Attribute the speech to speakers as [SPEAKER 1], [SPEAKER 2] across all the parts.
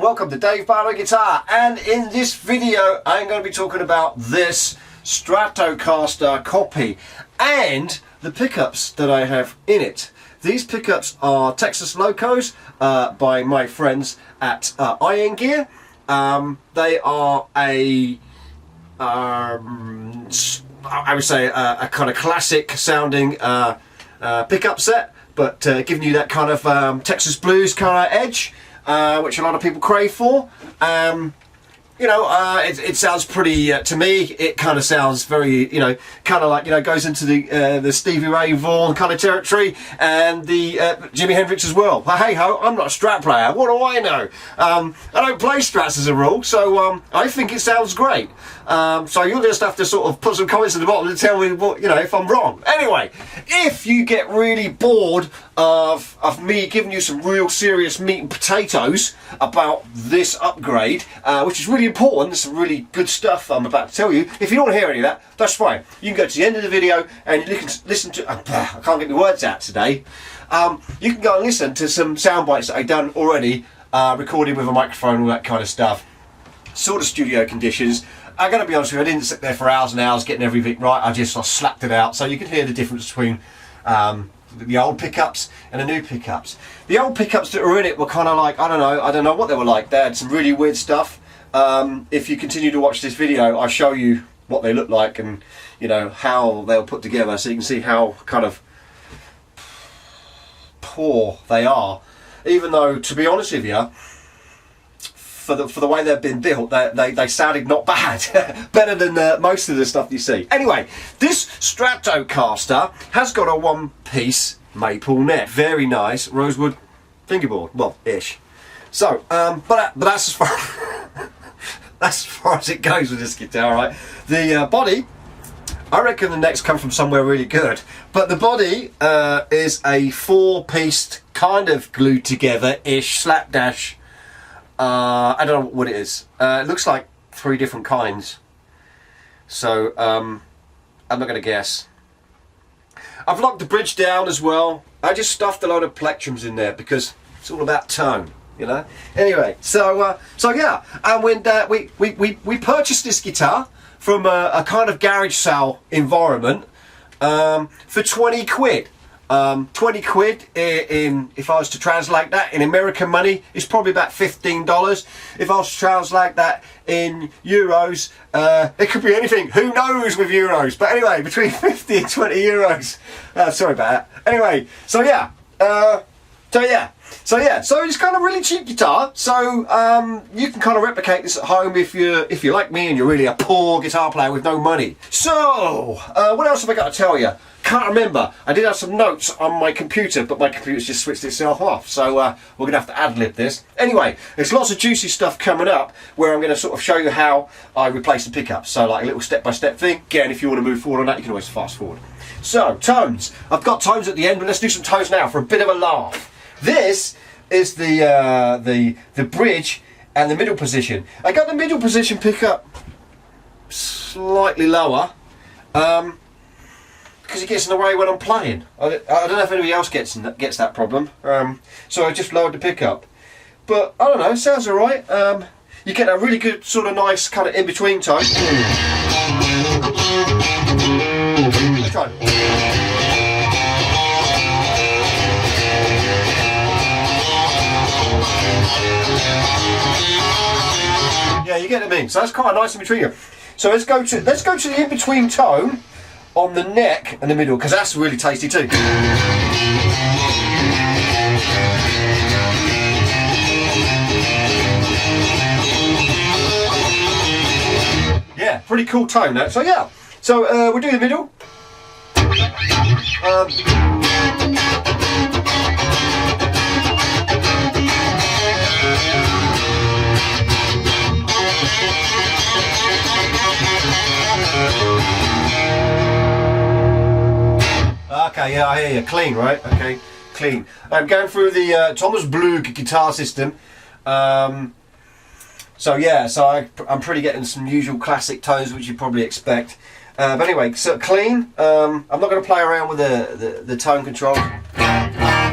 [SPEAKER 1] and welcome to Dave Barlow Guitar. And in this video I'm going to be talking about this Stratocaster copy and the pickups that I have in it. These pickups are Texas Locos by my friends at IronGear. They are I would say a kind of classic sounding pickup set, but giving you that kind of Texas blues kind of edge, which a lot of people crave for. You know, it sounds pretty, to me, it kind of sounds very, you know, kind of like, you know, goes into the Stevie Ray Vaughan kind of territory, and the Jimi Hendrix as well. But hey ho, I'm not a Strat player, what do I know? I don't play Strats as a rule, so I think it sounds great. So you'll just have to sort of put some comments at the bottom to tell me what, you know, if I'm wrong. Anyway, if you get really bored of me giving you some real serious meat and potatoes about this upgrade, which is really important, there's some really good stuff I'm about to tell you. If you don't want to hear any of that, that's fine. You can go to the end of the video and you can listen to, I can't get my words out today. You can go and listen to some sound bites that I've done already, recording with a microphone, all that kind of stuff. Sort of studio conditions. I'm going to be honest with you, I didn't sit there for hours and hours getting everything right. I just slapped it out, so you can hear the difference between the old pickups and the new pickups. The old pickups that were in it were kind of like, I don't know what they were like. They had some really weird stuff. If you continue to watch this video, I show you what they look like and, you know, how they were put together, so you can see how kind of poor they are. Even though, to be honest with you, for the way they've been built, they sounded not bad. Better than most of the stuff you see. Anyway, this Stratocaster has got a one-piece maple neck. Very nice rosewood fingerboard. Well, ish. So, but that's as far that's as far as it goes with this guitar, right? The body, I reckon the necks come from somewhere really good. But the body is a four-piece, kind of glued together-ish slapdash. I don't know what it is. It looks like three different kinds. So, I'm not going to guess. I've locked the bridge down as well. I just stuffed a load of plectrums in there because it's all about tone, you know. Anyway, so yeah. And when we purchased this guitar from a kind of garage sale environment for 20 quid. 20 quid in, if I was to translate that in American money, is probably about $15. If I was to translate that in euros, it could be anything. Who knows with euros? But anyway, between 50 and 20 euros. Sorry about that. Anyway, so yeah. So it's kind of really cheap guitar. So you can kind of replicate this at home if you're like me and you're really a poor guitar player with no money. So what else have I got to tell you? Can't remember. I did have some notes on my computer, but my computer's just switched itself off. So we're going to have to ad-lib this. Anyway, there's lots of juicy stuff coming up where I'm going to sort of show you how I replace the pickups. So like a little step-by-step thing. Again, if you want to move forward on that, you can always fast forward. So, tones. I've got tones at the end, but let's do some tones now for a bit of a laugh. This is the bridge and the middle position. I got the middle position pickup slightly lower. Because it gets in the way when I'm playing. I don't know if anybody else gets that problem. So I just lowered the pickup. But I don't know, it sounds alright. You get a really good sort of nice kind of in-between tone. Let's try. Yeah, you get what I mean. So that's quite a nice in-between here. So let's go to the in-between tone on the neck and the middle, because that's really tasty too. Yeah, pretty cool tone that. So yeah, so we'll do the middle. Okay, yeah, I hear you. Clean, right? Okay, clean. I'm going through the Thomas Blug guitar system. So yeah, so I'm pretty getting some usual classic tones, which you probably expect. But anyway, so clean. I'm not going to play around with the tone control.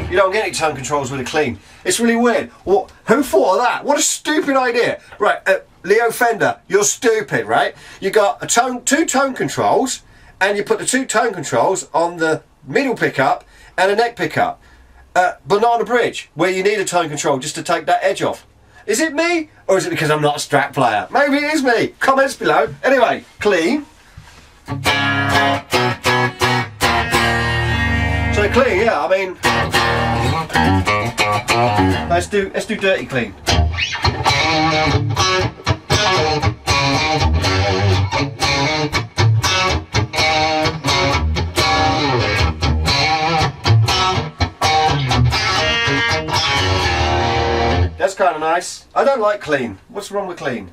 [SPEAKER 1] You don't get any tone controls with a clean. It's really weird. What? Who thought of that? What a stupid idea. Right, Leo Fender, you're stupid, right? You got two tone controls, and you put the 2 tone controls on the middle pickup and a neck pickup. Banana Bridge, where you need a tone control just to take that edge off. Is it me, or is it because I'm not a Strat player? Maybe it is me. Comments below. Anyway, clean. So clean, yeah. I mean, let's do dirty clean. That's kind of nice. I don't like clean. What's wrong with clean?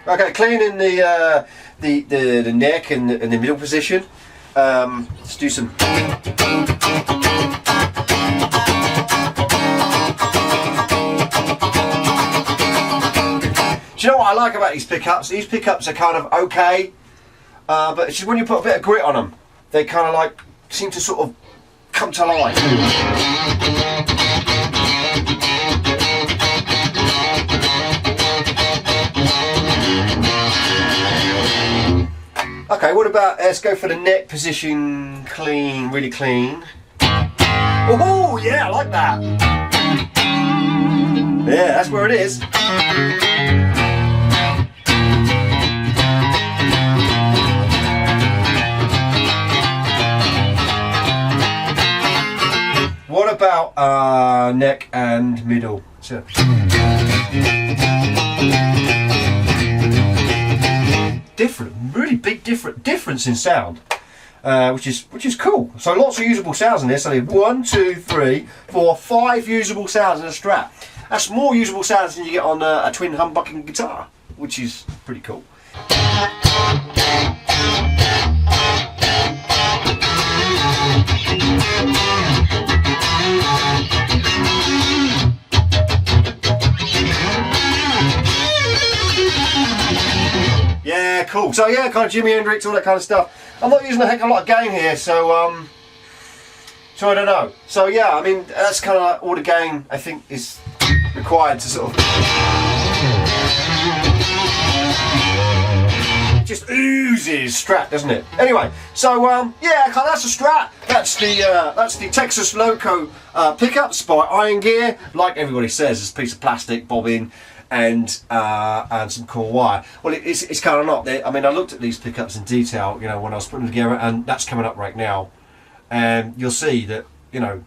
[SPEAKER 1] Okay, clean in the neck and the middle position. Let's do some. Do you know what I like about these pickups? These pickups are kind of okay, but it's just when you put a bit of grit on them, they kind of like seem to sort of come to life. Okay, what about, let's go for the neck position, clean, really clean. Oh, yeah, I like that. Yeah, that's where it is. What about neck and middle? So. Different, really big difference in sound, which is cool. So lots of usable sounds in this. I need 1, 2, 3, 4, 5 usable sounds in a Strat. That's more usable sounds than you get on a twin humbucking guitar, which is pretty cool. Yeah, cool. So yeah, kind of Jimi Hendrix, all that kind of stuff. I'm not using a heck of a lot of gain here, so I don't know. So yeah, I mean that's kind of like all the gain I think is required to sort of. It just oozes Strat, doesn't it? Anyway, so yeah, that's a Strat. That's the Texas Loco pickups by IronGear. Like everybody says, it's a piece of plastic, bobbin, and some cool wire. Well, it's kind of not. I mean, I looked at these pickups in detail, you know, when I was putting them together, and that's coming up right now. And you'll see that, they're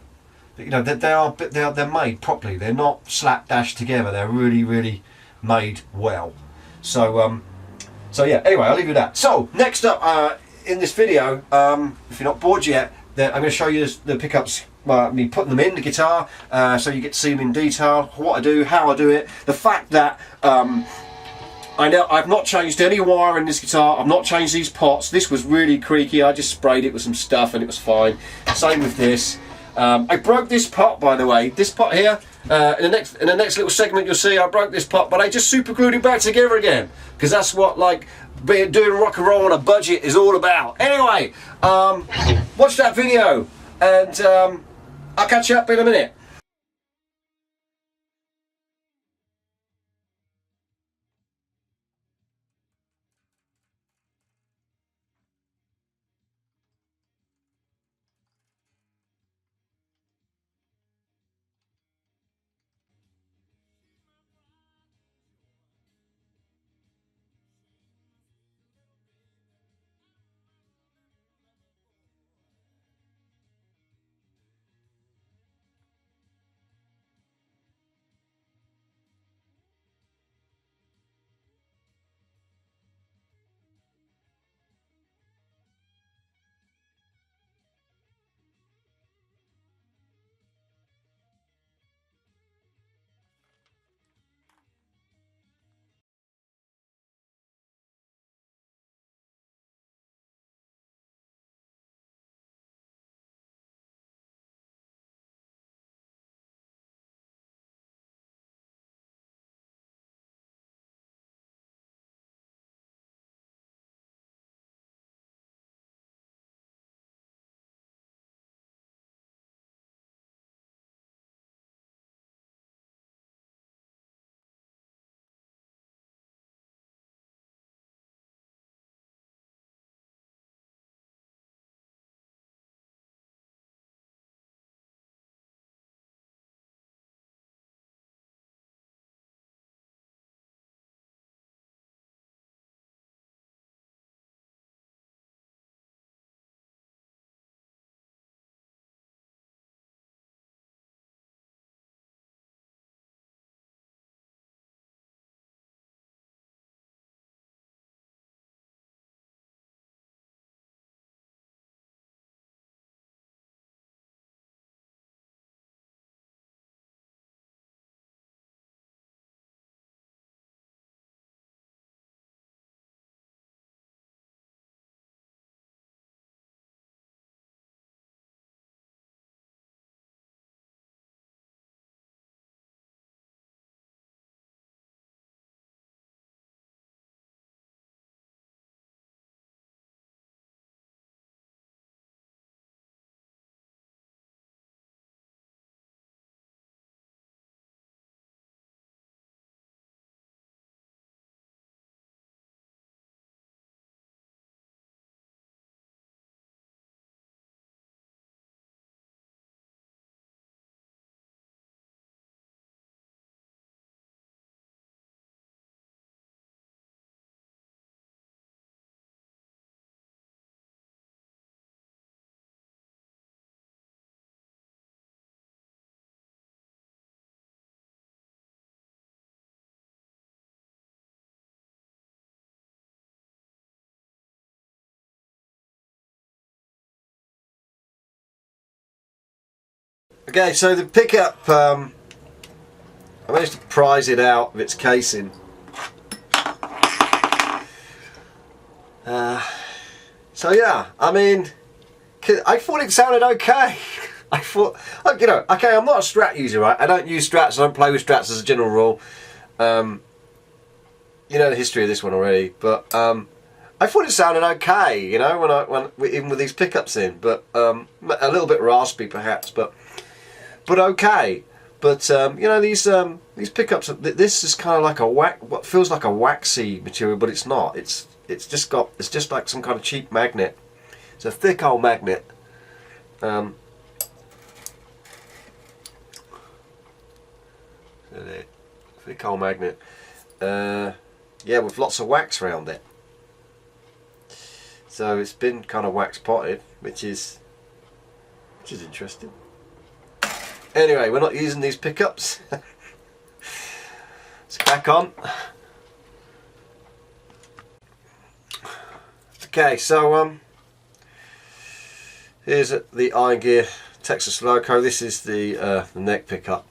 [SPEAKER 1] made properly. They're not slapdash together. They're really made well. So yeah. Anyway, I'll leave you with that. So next up in this video, if you're not bored yet, then I'm going to show you the pickups. Me putting them in the guitar, so you get to see them in detail, what I do, how I do it, the fact that I've not changed any wire in this guitar, I've not changed these pots. This was really creaky, I just sprayed it with some stuff and it was fine. Same with this. I broke this pot, by the way, this pot here. In the next little segment you'll see I broke this pot, but I just super glued it back together again, because that's what doing rock and roll on a budget is all about. Anyway, watch that video and I'll catch you up in a minute. Okay, so the pickup, I managed to prise it out of its casing. So yeah, I mean, I thought it sounded okay. I thought, you know, okay, I'm not a Strat user, right? I don't use Strats, I don't play with Strats as a general rule. You know the history of this one already, but I thought it sounded okay, you know, even with these pickups in, but a little bit raspy perhaps, but okay. But you know, these pickups, this is kind of like what feels like a waxy material, but it's not. It's just like some kind of cheap magnet. It's a thick old magnet. Thick old magnet. Yeah, with lots of wax around it. So it's been kind of wax potted, which is interesting. Anyway, we're not using these pickups. Let's crack on. Okay, so here's the IronGear Texas Loco. This is the neck pickup.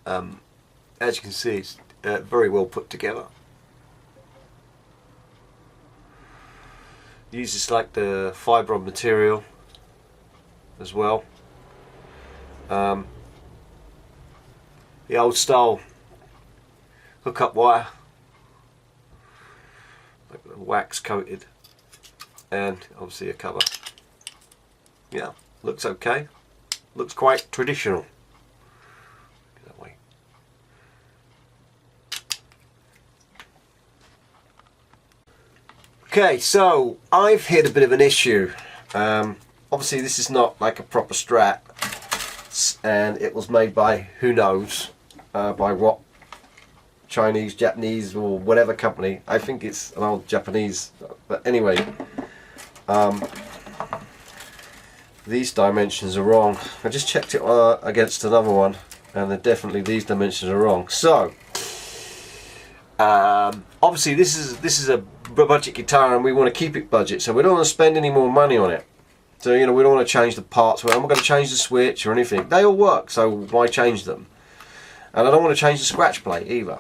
[SPEAKER 1] As you can see, it's very well put together. Uses like the fibron material as well. The old style hookup wire, like wax coated, and obviously a cover. Yeah, looks okay. Looks quite traditional. That way. Okay, so I've hit a bit of an issue. Obviously this is not like a proper Strat, and it was made by who knows, by what Chinese, Japanese or whatever company. I think it's an old Japanese, but anyway, these dimensions are wrong. I just checked it against another one, and definitely these dimensions are wrong. So obviously this is a budget guitar, and we want to keep it budget, so we don't want to spend any more money on it. So, you know, we don't want to change the parts. We're not going to change the switch or anything. They all work, so why change them? And I don't want to change the scratch plate either.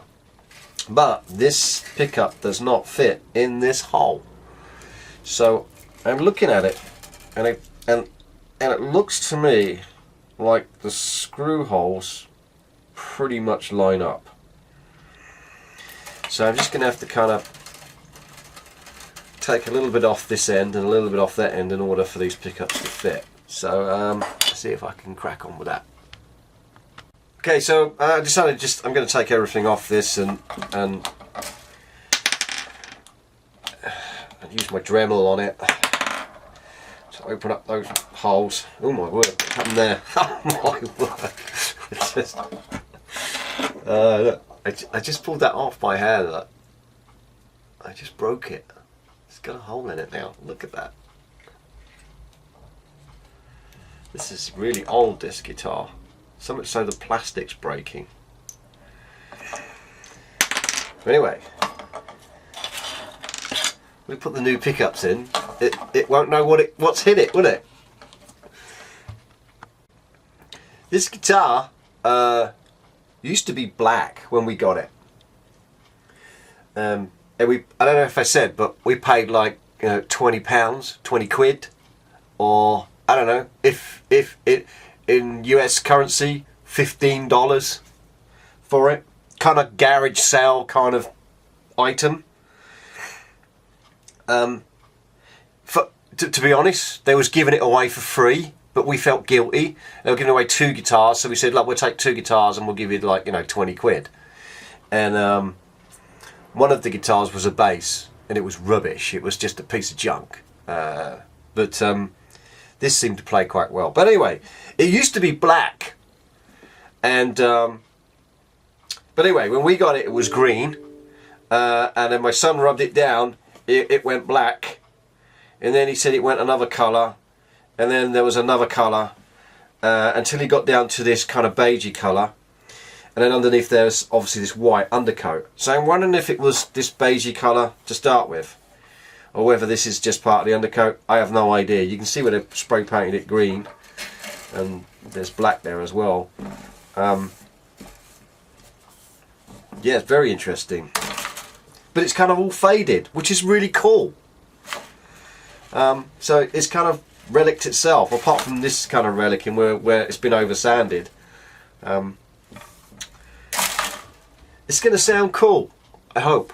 [SPEAKER 1] But this pickup does not fit in this hole. So I'm looking at it, and it looks to me like the screw holes pretty much line up. So I'm just going to have to kind of take a little bit off this end and a little bit off that end in order for these pickups to fit. So let's see if I can crack on with that. Okay, so I decided I'm going to take everything off this and use my Dremel on it to open up those holes. Oh my word, what happened there? Oh my word. Look, I just pulled that off by hand. Look. I just broke it. It's got a hole in it now. Look at that. This is really old, this guitar. So much so the plastic's breaking. But anyway, we put the new pickups in. It won't know what's hit it, will it? This guitar used to be black when we got it. And I don't know if I said, but we paid like, you know, £20, 20 quid, or I don't know, if it in US currency, $15 for it. Kind of garage sale kind of item. To be honest, they was giving it away for free, but we felt guilty. They were giving away 2 guitars, so we said, look, we'll take 2 guitars and we'll give you, like, you know, 20 quid. And one of the guitars was a bass, and it was rubbish. It was just a piece of junk. But this seemed to play quite well. But anyway, it used to be black, and but anyway, when we got it, it was green, and then my son rubbed it down. It went black, and then he said it went another colour, and then there was another colour, until he got down to this kind of beigey colour. And then underneath there's obviously this white undercoat. So I'm wondering if it was this beigey colour to start with, or whether this is just part of the undercoat. I have no idea. You can see where they've spray painted it green. and there's black there as well. Yeah, it's very interesting, but it's kind of all faded, which is really cool. So it's kind of relicked itself, apart from this kind of relicking where it's been over sanded. It's going to sound cool, I hope.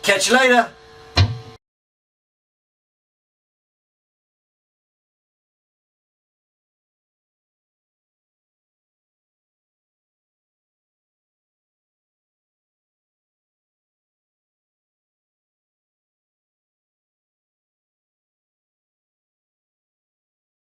[SPEAKER 1] Catch you later.